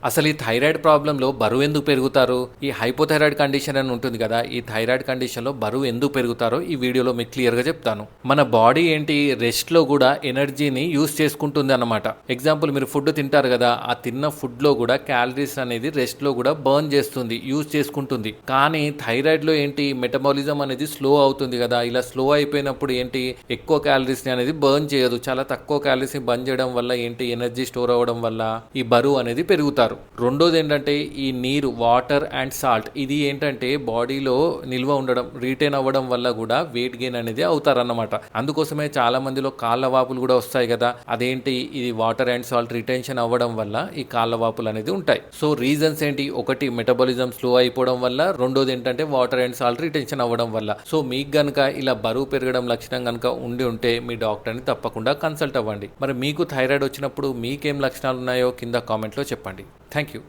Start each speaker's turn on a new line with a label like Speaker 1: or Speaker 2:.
Speaker 1: అసలు ఈ థైరాయిడ్ ప్రాబ్లంలో బరువు ఎందుకు పెరుగుతారు? ఈ హైపోథైరాయిడ్ కండిషన్ అని ఉంటుంది కదా, ఈ థైరాయిడ్ కండిషన్లో బరువు ఎందుకు పెరుగుతారో ఈ వీడియోలో మీకు క్లియర్గా చెప్తాను. మన బాడీ ఏంటి, రెస్ట్లో కూడా ఎనర్జీని యూస్ చేసుకుంటుంది అన్నమాట. ఎగ్జాంపుల్, మీరు ఫుడ్ తింటారు కదా, ఆ తిన్న ఫుడ్లో కూడా క్యాలరీస్ అనేది రెస్ట్లో కూడా బర్న్ చేస్తుంది, యూస్ చేసుకుంటుంది. కానీ థైరాయిడ్లో ఏంటి, మెటబాలిజం అనేది స్లో అవుతుంది కదా, ఇలా స్లో అయిపోయినప్పుడు ఏంటి, ఎక్కువ క్యాలరీస్ని అనేది బర్న్ చేయదు. చాలా తక్కువ క్యాలరీస్ని బర్న్ చేయడం వల్ల ఏంటి, ఎనర్జీ స్టోర్ అవ్వడం వల్ల ఈ బరువు అనేది పెరుగుతారు. రెండోది ఏంటంటే ఈ నీరు, వాటర్ అండ్ సాల్ట్, ఇది ఏంటంటే బాడీలో నిల్వ ఉండడం, రీటైన్ అవ్వడం వల్ల కూడా వెయిట్ గెయిన్ అనేది అవుతారన్నమాట. అందుకోసమే చాలా మందిలో కాళ్ళ వాపులు కూడా వస్తాయి కదా, అదేంటి, ఇది వాటర్ అండ్ సాల్ట్ రిటెన్షన్ అవ్వడం వల్ల ఈ కాళ్ళ వాపులు అనేది ఉంటాయి. సో రీజన్స్ ఏంటి, ఒకటి మెటబాలిజం స్లో అయిపోవడం వల్ల, రెండోది ఏంటంటే వాటర్ అండ్ సాల్ట్ రిటెన్షన్ అవ్వడం వల్ల. సో మీకు గనుక ఇలా బరువు పెరగడం లక్షణం కనుక ఉంటే మీ డాక్టర్ని తప్పకుండా కన్సల్ట్ అవ్వండి. మరి మీకు థైరాయిడ్ వచ్చినప్పుడు మీకేం లక్షణాలు ఉన్నాయో కింద కామెంట్లో చెప్పండి. Thank you.